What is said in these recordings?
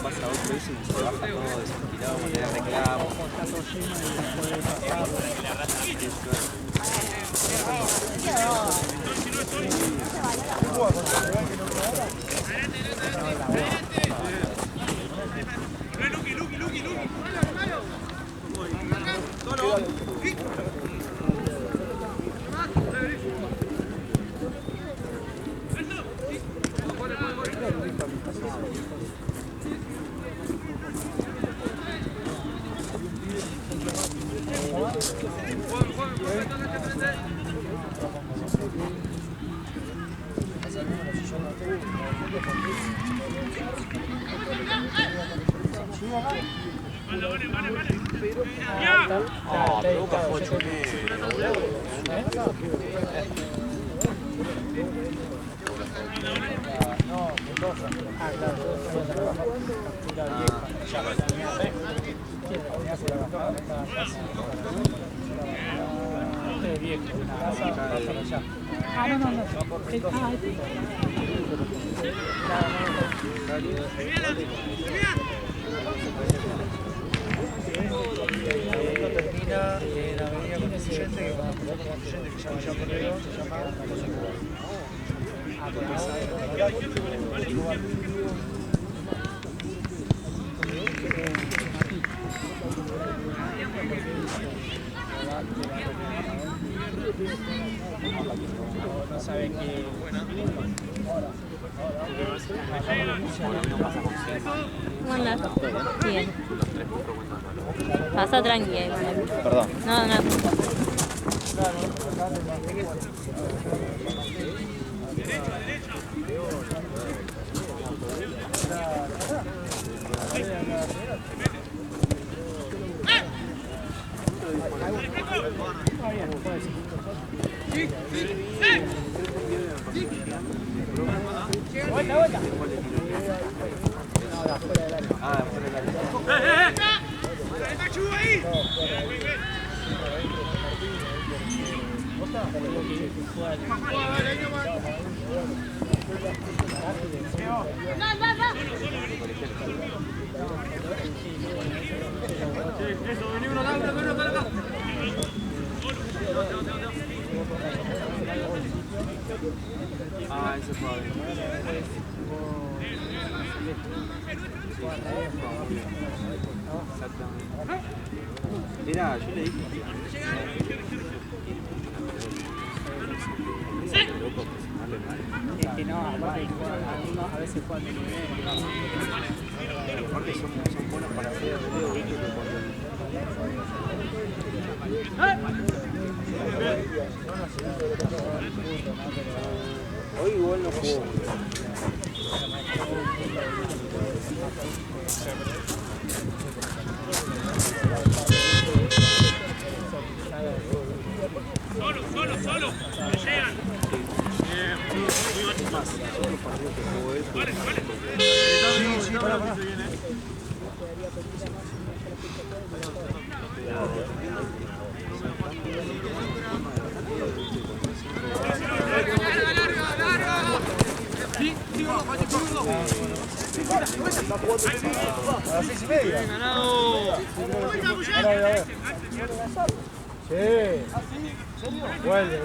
pasa otro y se baja todo desesperado, le da reclamo. No saben que... ¿Cómo andás? Bien. Pasa tranquilo. Perdón. No, no. Vuelta, vuelta. Ah, fuera del área. Eso, vení uno acá, uno acá. Ah, ese fue a ver. Exactamente. Mirá, yo le dije. Es que no, aparte algunos a veces juegan de nivel. Aparte son buenos para hacer el video, ¿viste? Hoy igual no jugó. Solo, que llegan. A las 6:30. ¡Ganado! Sí. Vuelve.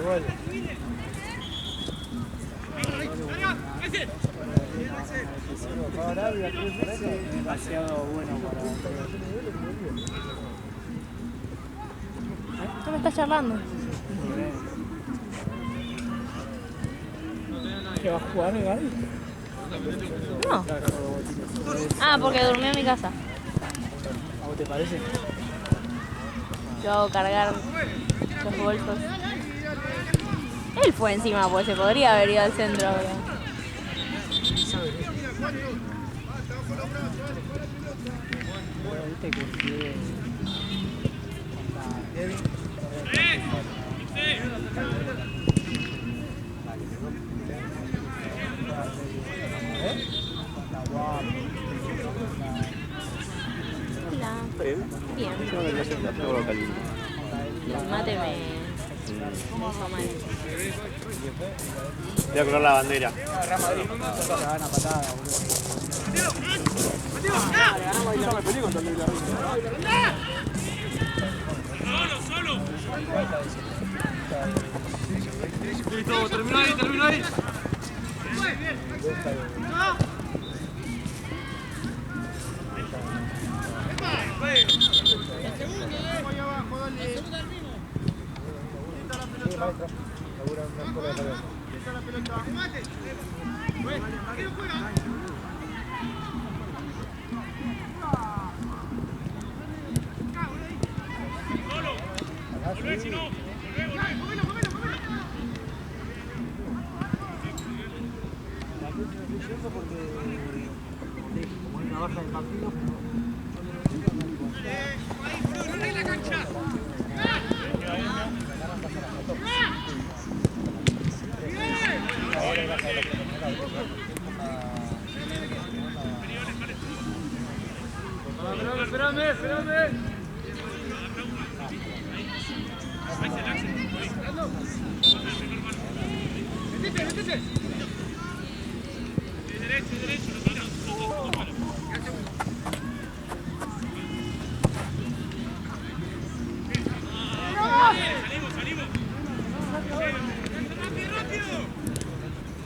Demasiado bueno para... ¿Tú me estás charlando? ¿Qué va a jugar el Gaby? No. Ah, porque durmió en mi casa. ¿A vos te parece? Yo hago cargar los bolsos. Él fue encima, pues se podría haber ido al centro ahora. Bueno, viste que Hola. Bien. Bien. Yo no me siento todo caliente. El mate me hizo mal. Voy a colgar la bandera. Real Madrid se gana patada, boludo. Yo me peleé contra el de la Rica. Solo. Listo, termina ahí. Volvé, si no. Como hay una baja de partido, Espérame. Derecho, no tira. Salimos.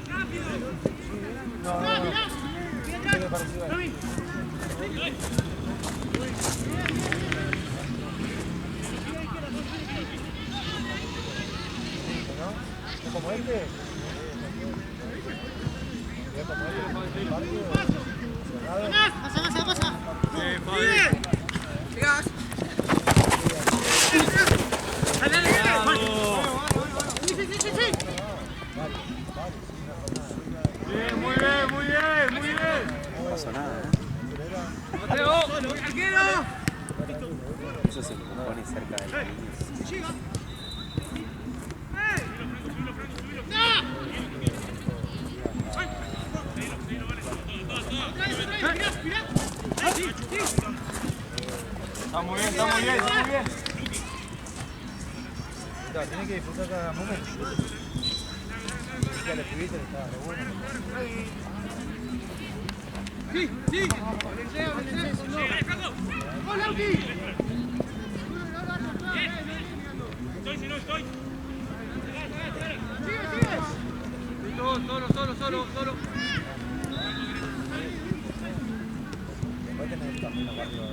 Rápido. como este. Pasa. Llegás. Bien, muy bien. No pasó nada, Mateo, ¡Arquero! Eso se pone cerca de la línea. Está muy bien. Tiene que disfrutar cada momento. Ya le escribiste, estaba re bueno. Sí. Estoy. Solo. Después tenés también los barrios.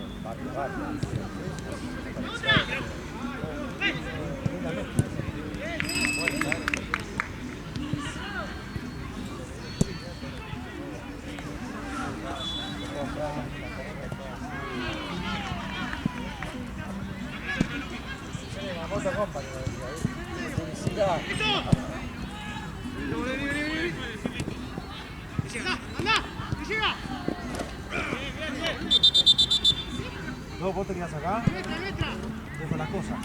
Otra compra, publicidad. ¡Llega! No, vos tenías acá. Dejo las cosas.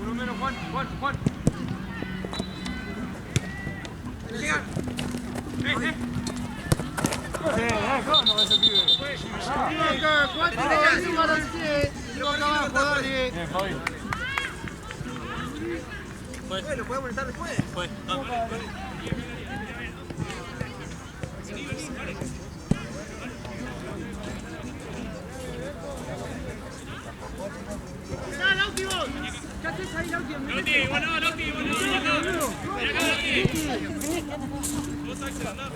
Uno menos, Juan. ¡Llega! ¿Cómo ese pibe? Bien, Fabi. Lo podemos estar después. ¿Qué haces ahí, Lauti? Lauti, bueno. Mira acá, Lauti. Vos sabés que andás.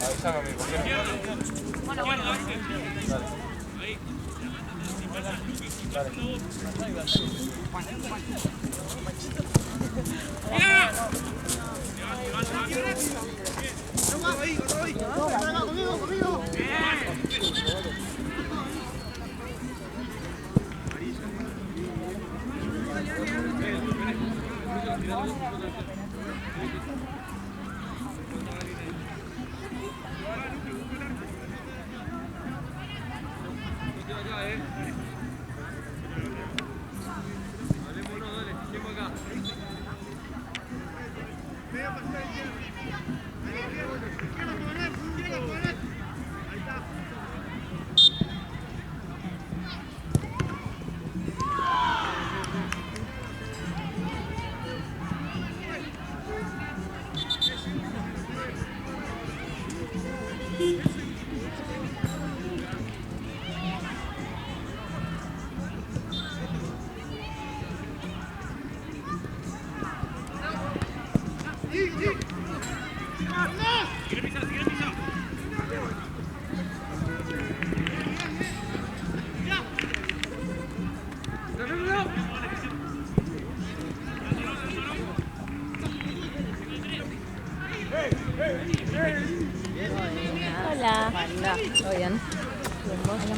Avisame a mí, ¿por qué no? Bueno. Ahí. Conmigo.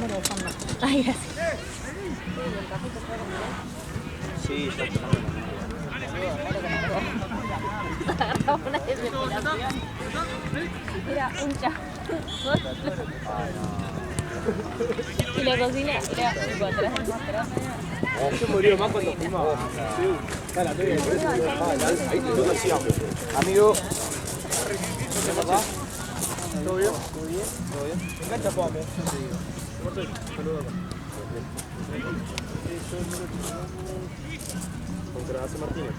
número de fondo. Ay, gracias. Sí, ya está. Agarramos una desesperación. Mira, un cha. Y la cocina era atrás. Yo murió más cuando fuimos. Está la media. Ahí te toca así, amigo. ¿Todo bien? ¿Todo bien? ¿Todo bien? Engancha, Juanpe. Saludos. Contra Ace Martínez.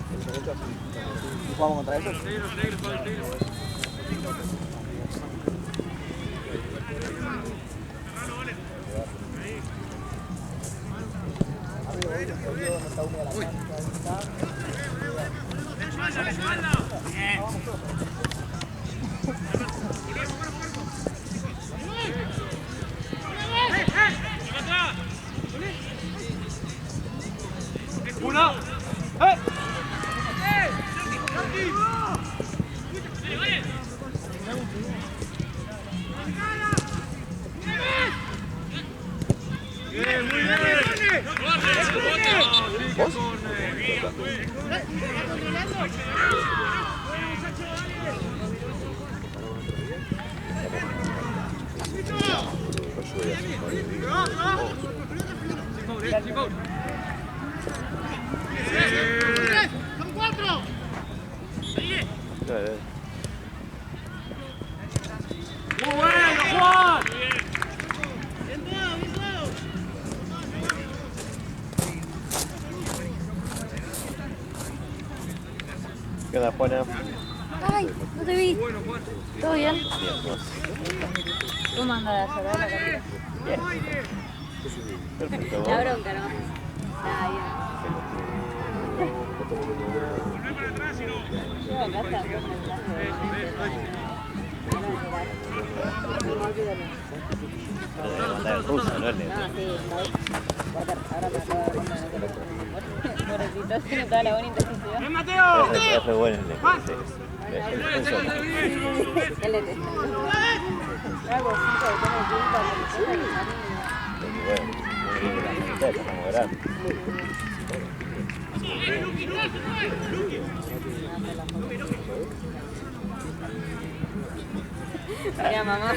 ¿Jugamos contra ellos? Una. Bien, muy bien. ¡Son 4! Muy bueno, Juan. ¿Qué onda, Juana? Ay, no te vi. Bueno, Juan. ¿Todo bien? Bien, vos. ¿Cómo anda la cerveza, la camisa? Bien. Perfecto, vos. La bronca, ¿no? Ah, bien. Yo acá está. Pero de mandar el ruso, ¿no? No, sí, ahora me acabo de contar. Pobrecito, tiene toda la buena intensidad. ¡Ven, Mateo! Es re bueno el defensa. El defensor. Él es algo así, que pone tinta, Muy bueno. Muy bien, la mitad estamos grandes. Mira, mamá.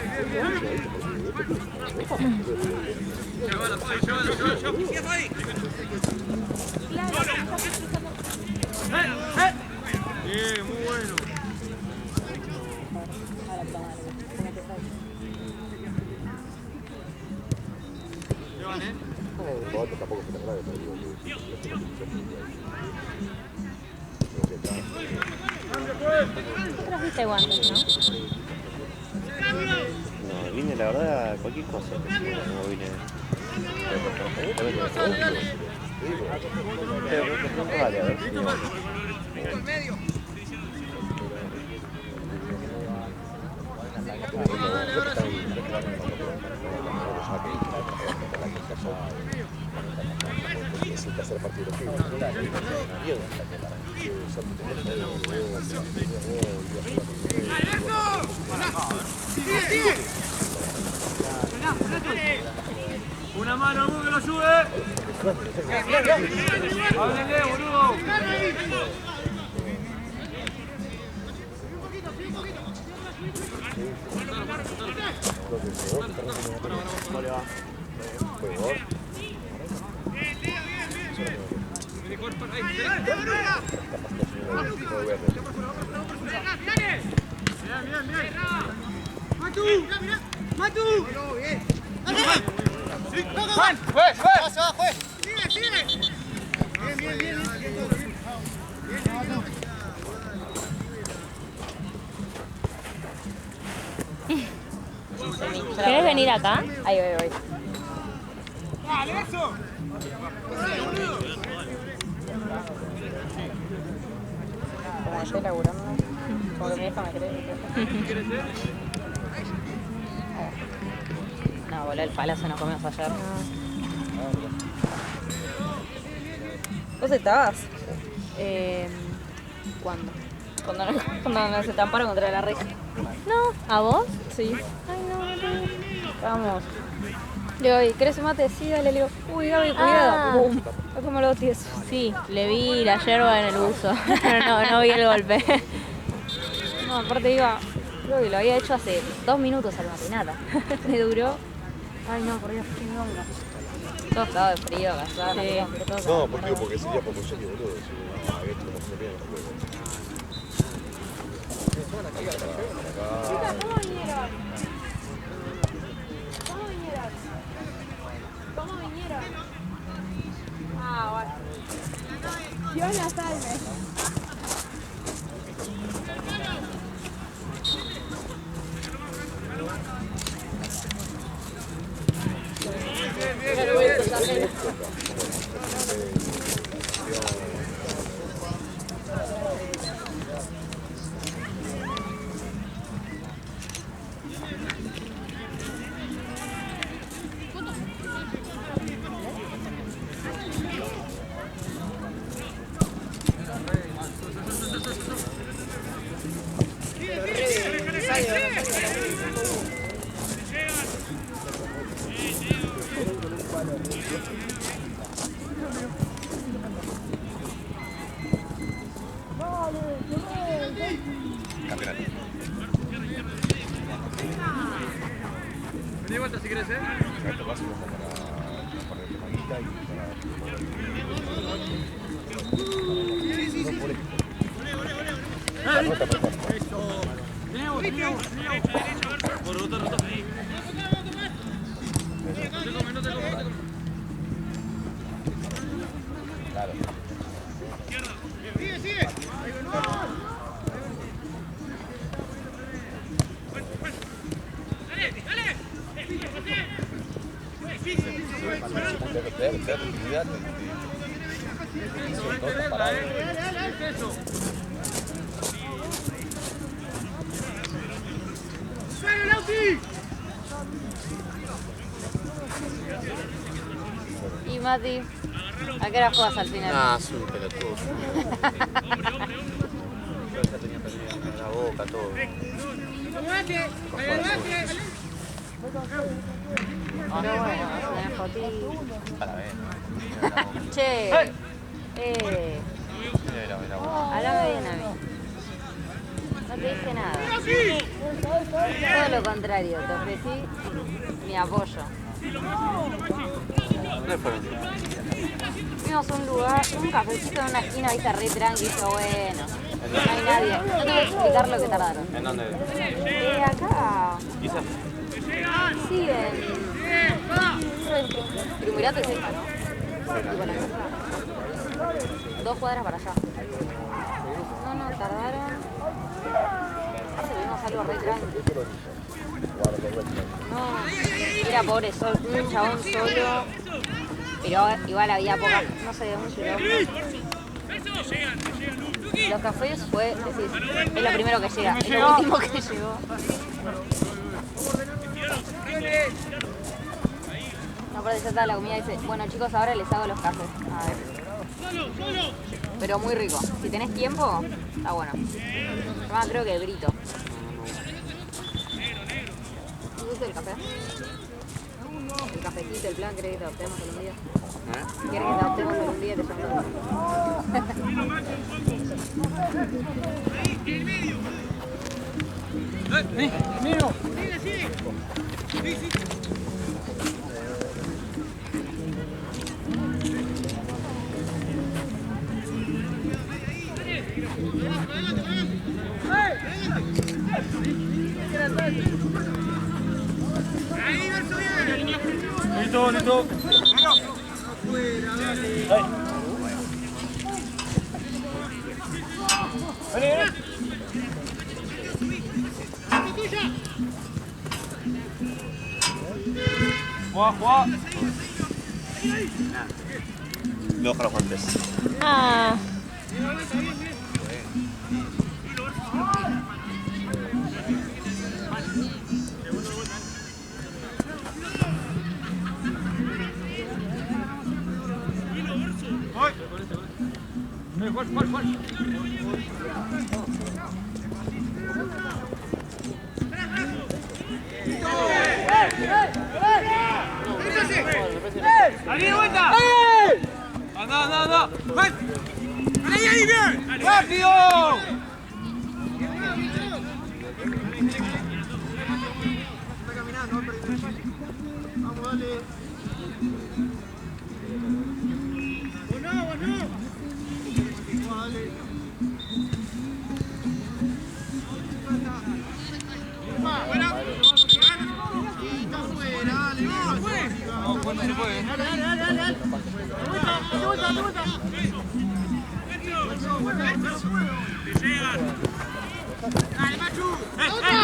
Bien, muy bueno. Llevan, ¿eh? Tampoco fue tan grave, pero digo ¿Qué trajiste guantes, no? no, vine la verdad a cualquier cosa. No vine. Pero vale, a ver si es el tercer partido que Una mano, Hugo, que lo ayude. Háblenle, boludo. Bien, bien. ¡Matu! ¡Matu! ¡Bien! ¡Juan! ¡Juez! ¡Juez! ¡Juez! ¡Sigue! Bien. ¿Querés venir acá? Ahí voy. ¡Dale, eso! Como estoy laburando, como que mi hija me cree. No, boludo, el palazo nos comimos ayer. ¿Vos estabas? ¿Cuándo? Cuando nos estamparon contra la reja. No, ¿a vos? Sí. Ay, no, Vamos. Le digo, "¿Y querés un mate?" Sí, dale, le digo, uy, Gaby, cuidado. Ah. Boom. Es como lo tieso. Sí, le vi la yerba en el buzo. No vi el golpe. No, aparte iba, creo que lo había hecho hace 2 minutos al mate, nada. Me duró. Ay, no, por Dios, qué bronca. Todo estaba de frío, casado, Sí. No, porque sería poco serio, boludo. Si no, a ver cómo se viene el juego. ¿Cómo vinieron? Ah, bueno. Yo la salve. Campeonato. Vení de vuelta si querés, Esto va a ser como para el maguita y Claro. Y Mati, ¿a qué hora juegas al final? Ah, es un pelotudo. Yo ya tenía perdida la boca, todo. Pero bueno, vas a tener fotito. Para ver. Che, hablame bien a mí. No te dije nada. Todo lo contrario, te ofrecí mi apoyo. ¿Dónde fue? Fuimos a un lugar, un cafecito en una esquina, viste, re tranqui, dije, bueno, no hay nadie. No te voy a explicar lo que tardaron. ¿En dónde? Acá. Quizás. Sí, en... Triunvirato es esta, ¿no? Y bueno, 2 cuadras para allá. No, tardaron. Se vimos algo re tranqui. No, era pobre, un chabón solo. Pero igual había poca, no sé, un quilombo. Los cafés fue, decís, es lo primero que llega, es lo último que llegó. No, aparte ya está la comida y dice, bueno chicos, ahora les hago los cafés. A ver. Pero muy rico. Si tenés tiempo, está bueno. Yo creo que el grito. ¿Te gusta el café? El cafecito, el plan, ¿querés que te adoptemos algún día? ¿Quieres que te adoptemos algún día? Te llamamos. ¡Mío! Listo, listo. Vení, vení. Juá. Me bajo los guantes. Ah, ¡Salí de vuelta! ¡Anda, anda, anda! ¡Ahí, ahí, bien! ¡Rápido! Vamos, dale. Bueno, bueno. ¿Cuándo se puede? ¡Dale, Machu! ¡La otra!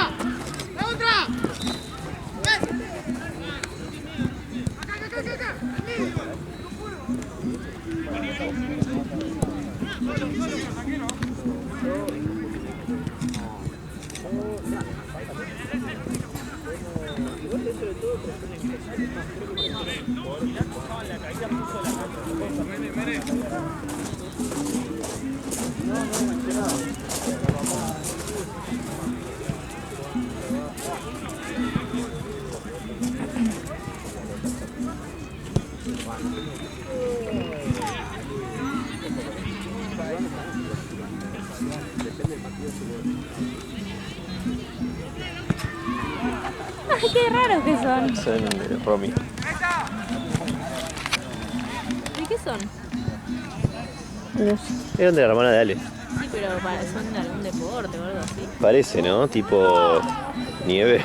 ¡La otra! Acá. Ay, qué raros que son. Son Romy. ¿Y qué son? Eran de la hermana de Ale. Sí, pero son de algún deporte o algo así. Parece, ¿no? Tipo nieve.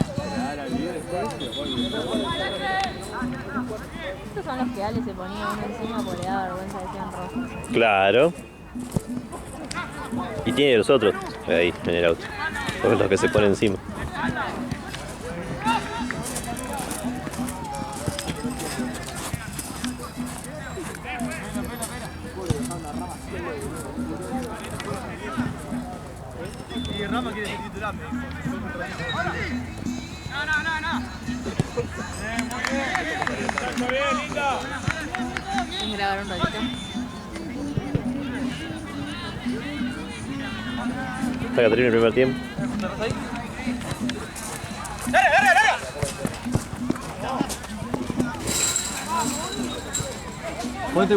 Estos son los que Ale se ponía uno encima porque le daba vergüenza que sean rojos. Claro. Y tiene los otros ahí en el auto. Son los que se ponen encima. Y Rama quiere titular. No. Muy bien. Está bien, linda. ¿Quieren grabar un ratito? Está Caterina el primer tiempo. ¡Dale! Ponte.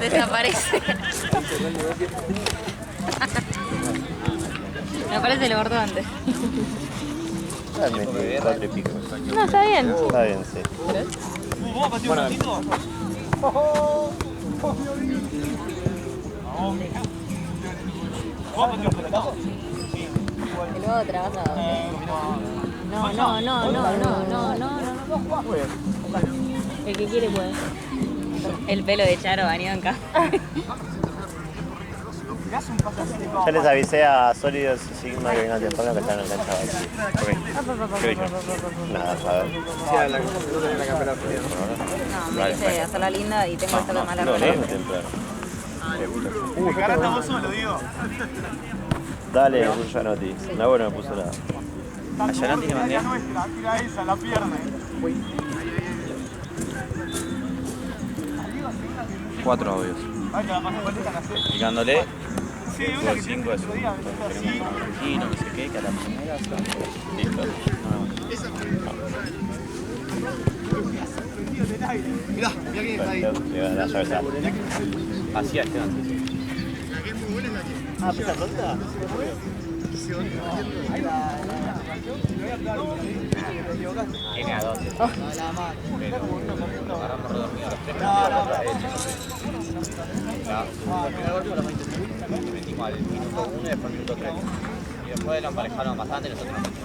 Desaparece. Me aparece el gordo antes. Realmente, 4 y pico. No, está bien. Está bien, sí. El nuevo trabajador. No. El que quiere puede. El pelo de Charo bañado en café. Ya les avisé a Sólidos y Sigma que vengan temprano que están en la cancha vacía. ¿Qué dijo? Nada, a ver. No, me dice hacer la linda y tengo que hacer la mala No, no rola. es muy temprano. Acá estamos solo, digo. Dale, un Gianotti. La buena no puso nada. A Gianotti le mandé. Nuestra, tira esa, la pierna. 4 audios. Ay, te la pasé con esta, la sé. Explicándole. Sí, una que 5 es otro día, así. y no sé qué, que a la primera son. Listo. Mirá quién está ahí. Le van a dar la llave. Así es, Esteban. Ah, ¿pesa pronta? Tiene a 12. No, nada más. Pero lo agarramos redormido a los 3. El primer gol fue a los 20 segundos. Y metimos al minuto 1 y después al minuto 3. Y después lo emparejaron bastante y nosotros nos metimos.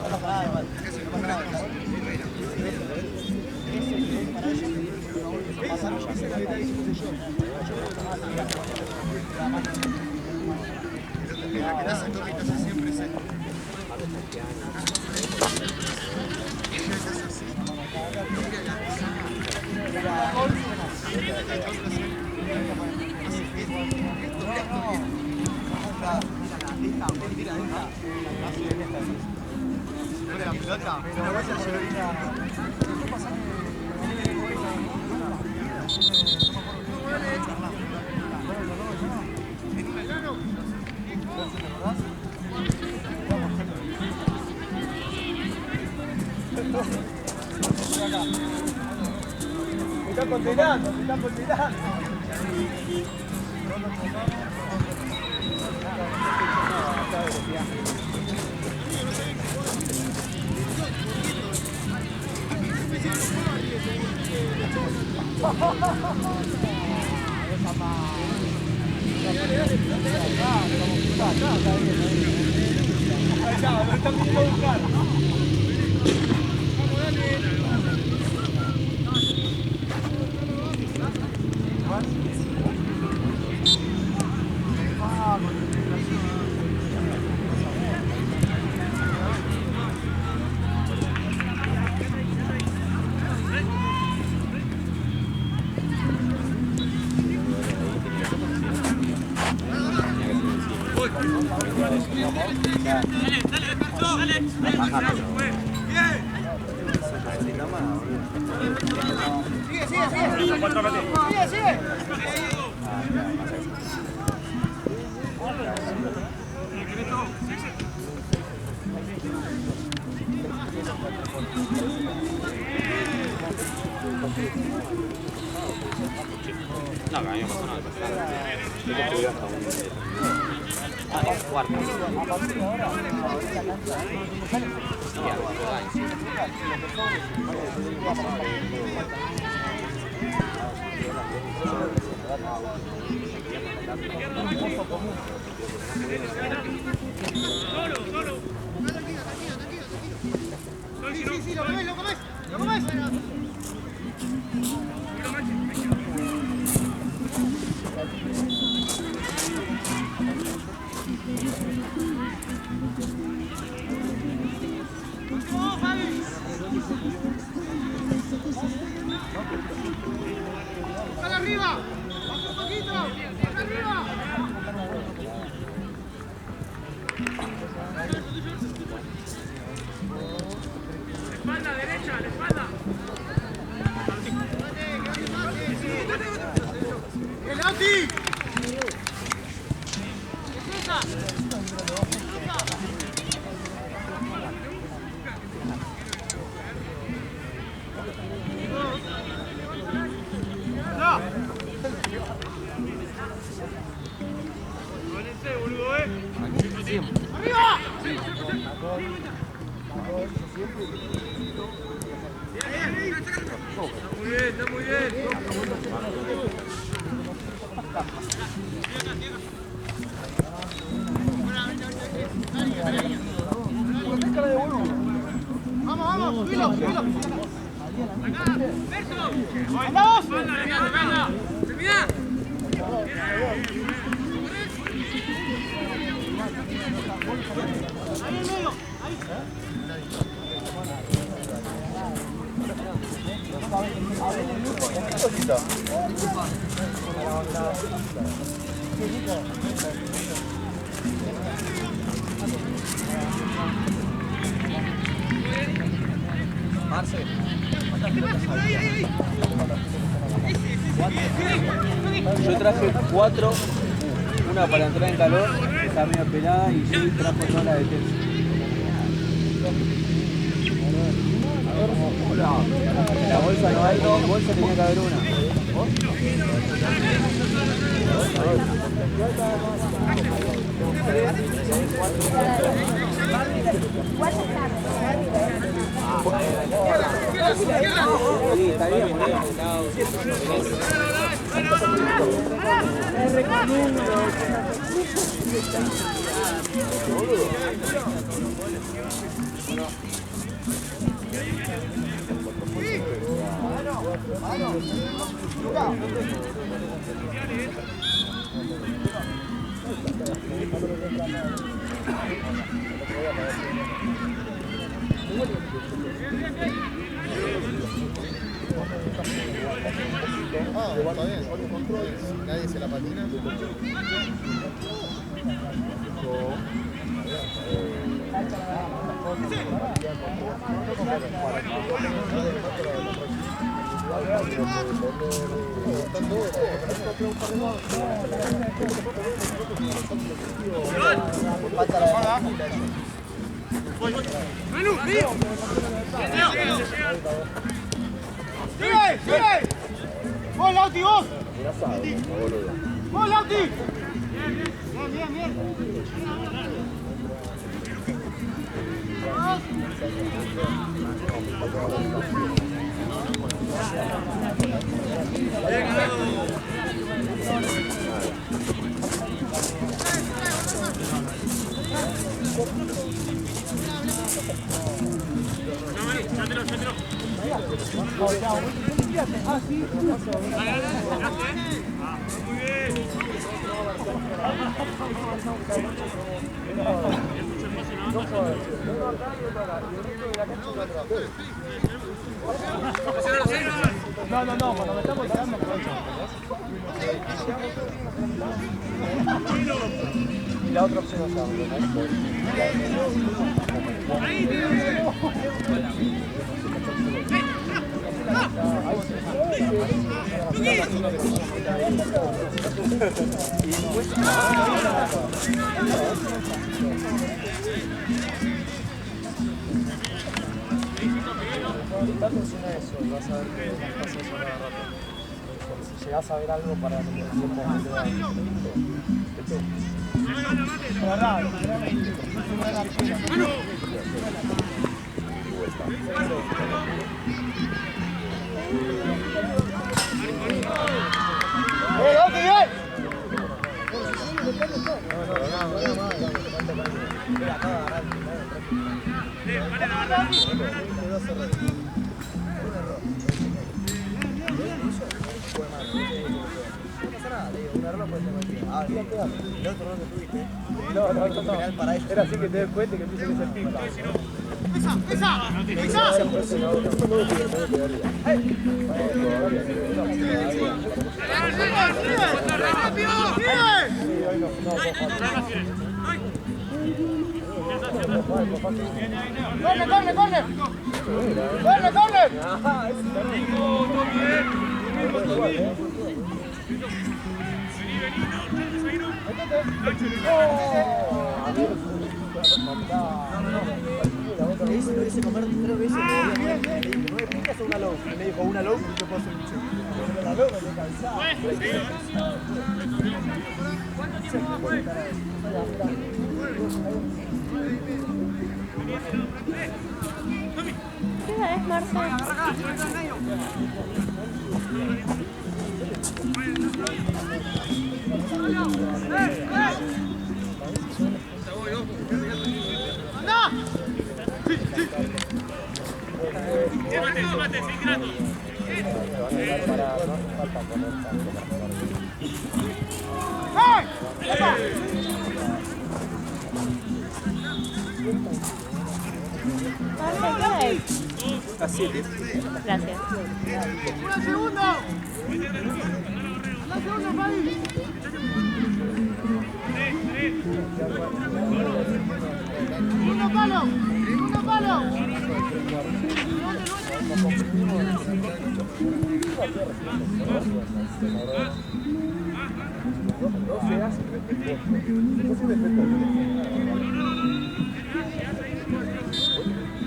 Me están condenando, me están condenando. No, que a mí me pasó nada. Yo que estuve hasta un cuarto. Sí, lo comés, lo comés, lo comés. ¡Para arriba! ¡Baja un poquito! ¡Para arriba! ¡Espalda, derecha, la espalda! ¡El Ati! ¿Qué es esa? ¡Arriba! Muy bien, está muy bien. Vamos, vamos, subilo, subilo. Acá, Verso. ¡Vamos! ¡Espalda! ¡Termina! Ahí en medio, ahí. Marce. Yo traje 4, una para entrar en calor, que está medio pelada, y yo trajo toda la de Telsa. En la bolsa no hay, en la bolsa tenía que haber una. Igual ya está. Está bien, nadie se la patina. ¡Sigue! ¡Sigue! ¡Vos, Lauti, vos! ¡Vos, Lauti! Bien, bien, bien. No, cuando me estamos quedando y la otra opción es atención a eso y vas a ver que pasa eso cada rato. Si llegas a ver algo para el tiempo era así que te des cuenta que empieza a ser pipa. Lo hice comer 3 veces. ¿No picas una low? Me dijo una low y yo puedo hacer un chico. Pero la low me cansaba. ¿Qué es, Marcel? Súbate, sin grato. Marcel, ¿qué hay? A 7. Gracias. ¡Una segunda! ¡La segunda, Fabi! ¡Segundo palo! ¡Segundo palo! No seas irrespetuoso. No seas irrespetuoso.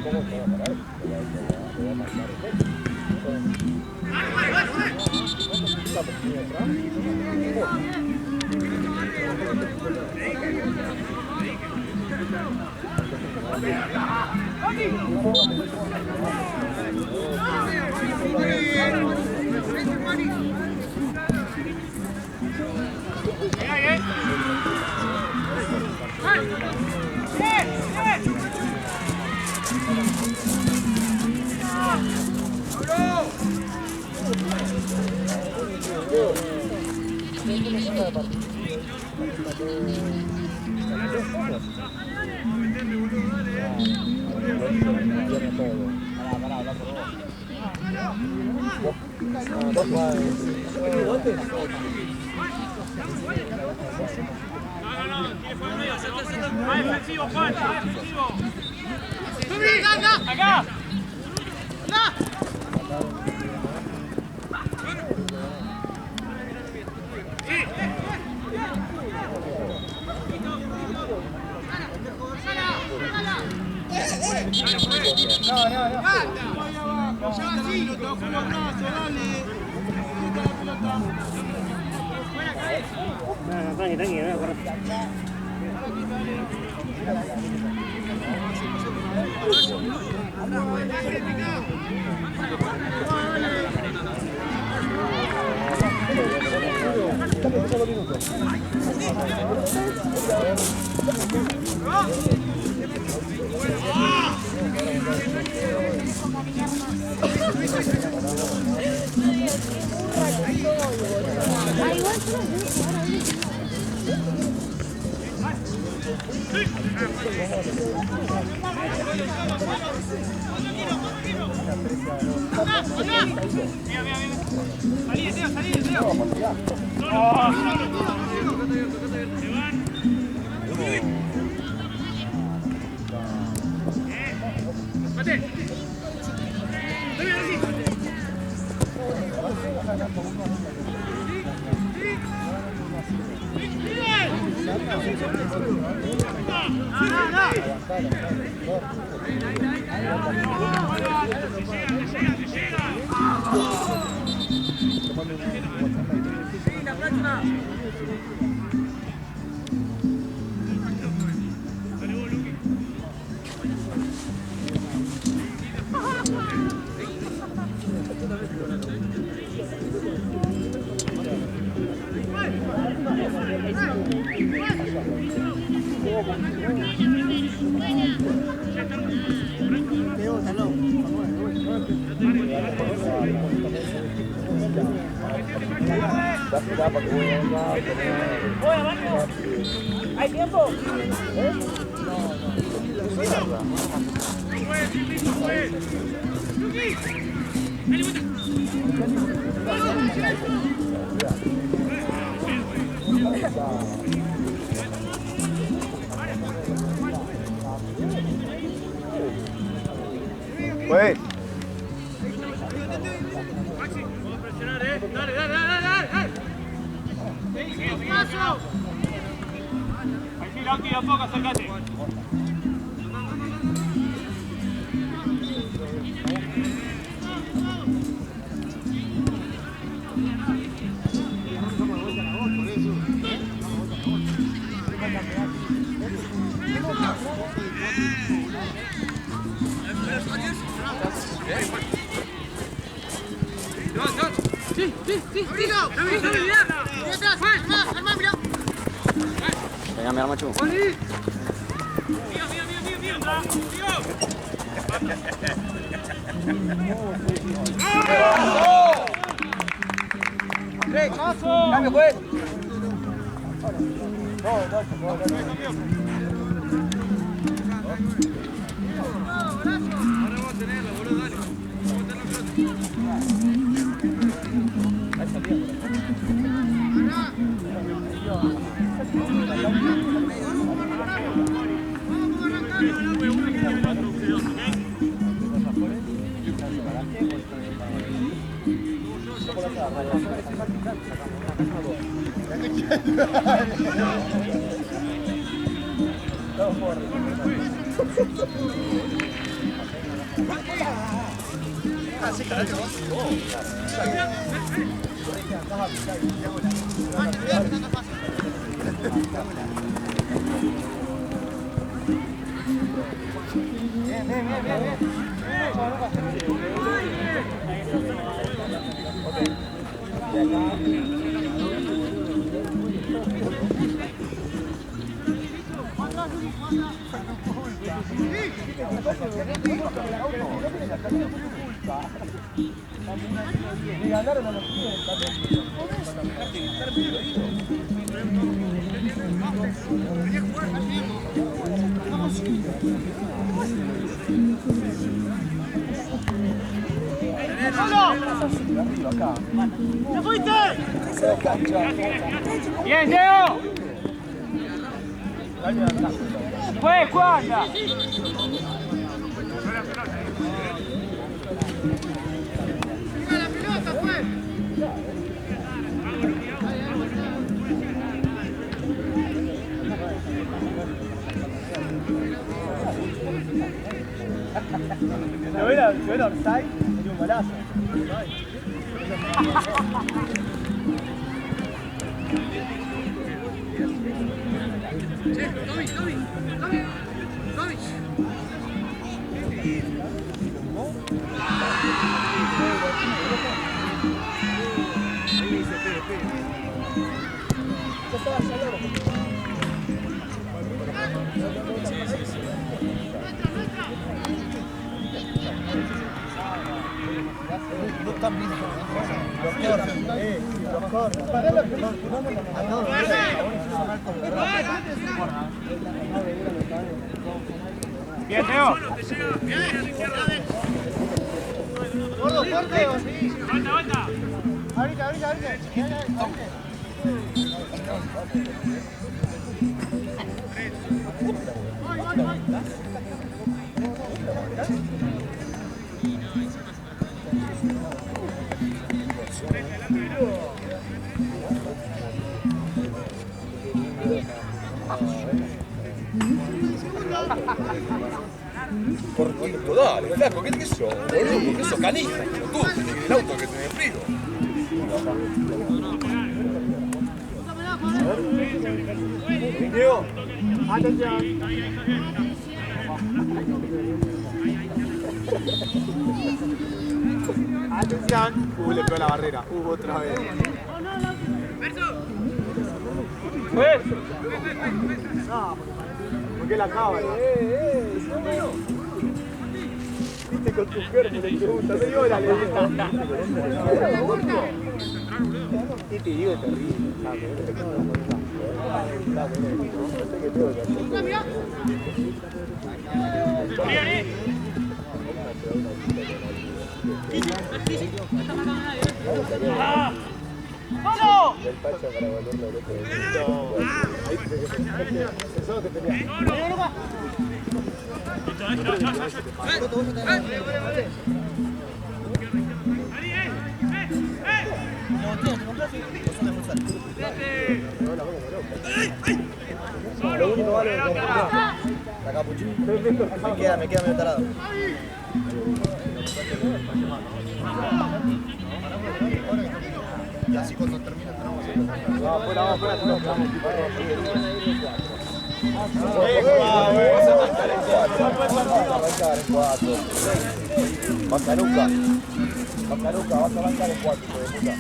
¿Cómo te va a parar? Te va a marcar el Más defensivo, Juan, más defensivo. Acá. Tranqui, no me ¿Hay tiempo? Pues. Aquí a poco, acércate. Venga, mi armacho. Cambio, pues. ¡Se fuiste! Bien, Leo. Pues, Juanda. ¡La pelota, pues! Si hubiera offside, sería un golazo. No están bien. Los cortos. Bien, Leo. ¡Gordo, corte! Vuelta, vuelta. Ahorita. Cortito, dale, flaco, ¿qué sos? Boludo, ¿qué sos canija? Tú, el auto que tenés frío. Diego, atención. Atención. Le pegó la barrera. Otra vez. Pues. No, porque la cábala. Viste con tu cuerpo, le pregunta, media hora le digo. Y te digo terrible. ¡Vamos! Lo único vale es la capuchina. Me queda medio tarado. Y así cuando termina tenemos. Vamos afuera. Macaruca, vas a bancar en 4, hijo de puta.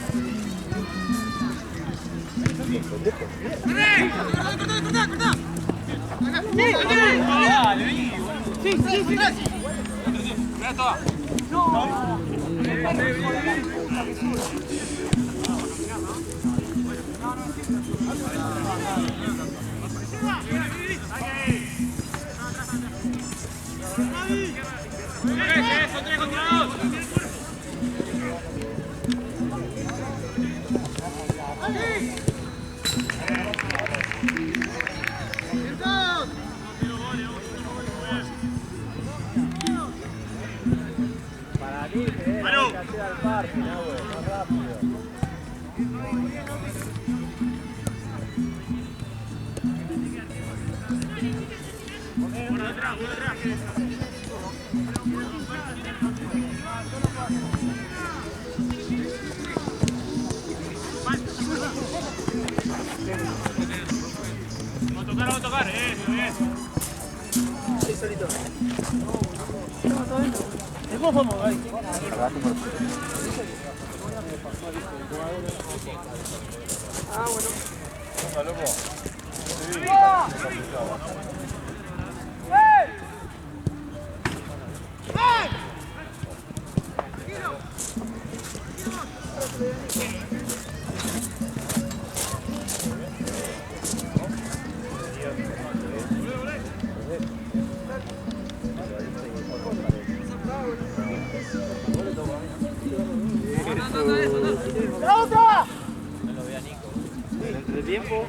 Eso, 3 contra 2. Para mí, que hacer al parque, no, güey, más rápido. Vamos a tocar, eso, bien. Sí, solito. Después vamos, ahí. ¡La otra! No lo vea Nico. En el entretiempo.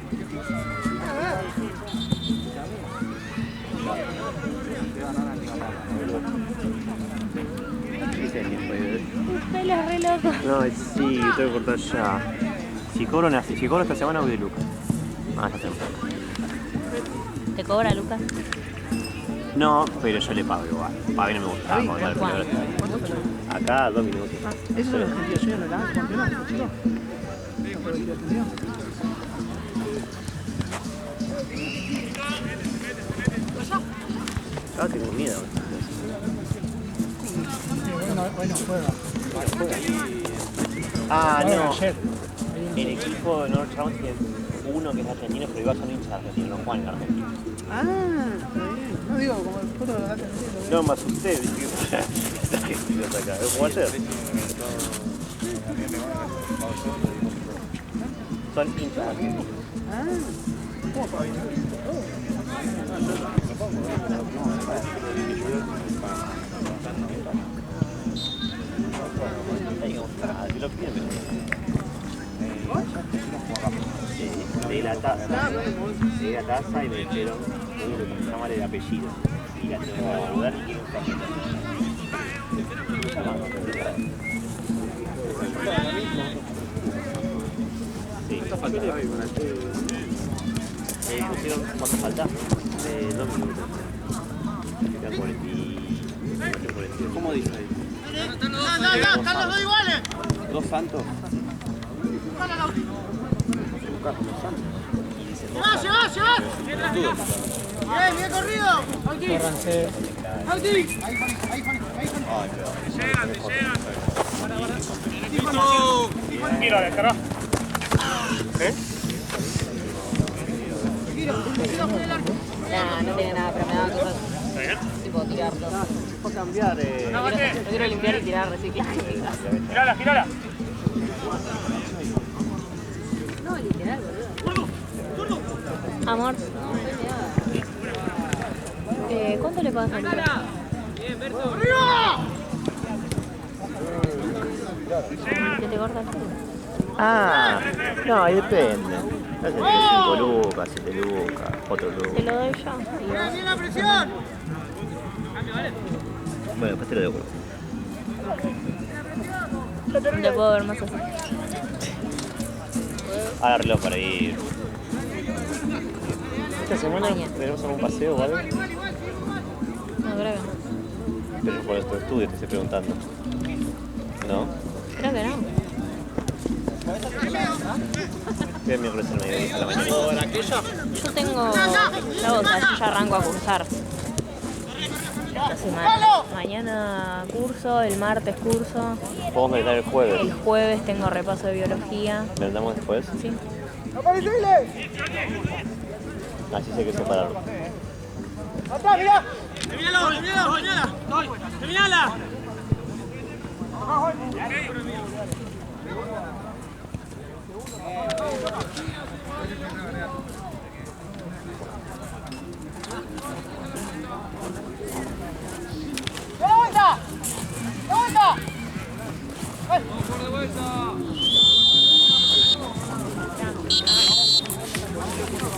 Él es re loco. No, sí, tengo que cortar ya. Si cobro esta semana voy de Lucas. Ah, ya tengo. ¿Te cobra Lucas? No, pero yo le pago igual. Pago y no me gusta. ¿Cuánto? Acá 2 minutos. ¿Eso es el objetivo suyo en el campeonato, chicos? Acá tengo miedo. Hoy no juega. Ah, Juega no. ayer. El equipo de North Town tiene uno que es argentino, pero igual son hinchas argentinos, no juegan en Argentina. Ah, está bien. No digo, como el puto de la No, me asusté, dije que argentinos acá. ¿Cómo ayer? Son hinchas argentinos. Ah, ¿cómo para venir? Aquí lo piden, de la taza y me dijeron lo que se llama el apellido. Y la tengo que saludar y quiero un café. Sí. Pusieron cuánto falta, 2 minutos. Quedan 40. ¿Cómo dice ahí? Están los dos iguales. ¿Dos santos? Bien, bien corrido. Córranse. Mira, de carajo. Nah, no tiene nada, pero me daba cosas. Tipo tirarlo. Puedo cambiar. Yo quiero limpiar y tirar reciclaje. Girala, girala. No, literal, boludo. Amor. ¿Cuánto le pagas a Lucas? ¿Que te corta el pelo? Ah, no, ahí depende. Hace 5 lucas, 7 lucas, 4 lucas. Te lo doy yo. Bien la presión. Bueno, después te lo devuelvo. No te puedo ver más así. Ahora reloj para ir. ¿Esta semana Mañana. tenemos algún paseo o algo? No, creo que no. Pero por estos estudios te estoy preguntando. ¿No? Creo que no. ¿Qué miércoles al mediodía a la mañana? Yo tengo... yo ya arranco a cursar. Esta semana. Mañana curso, el martes curso. Podemos meditar el jueves. El jueves tengo repaso de biología. ¿Meditamos después? Sí. Así sé que separarlo. ¡Atrás, mirá! ¡Terminala!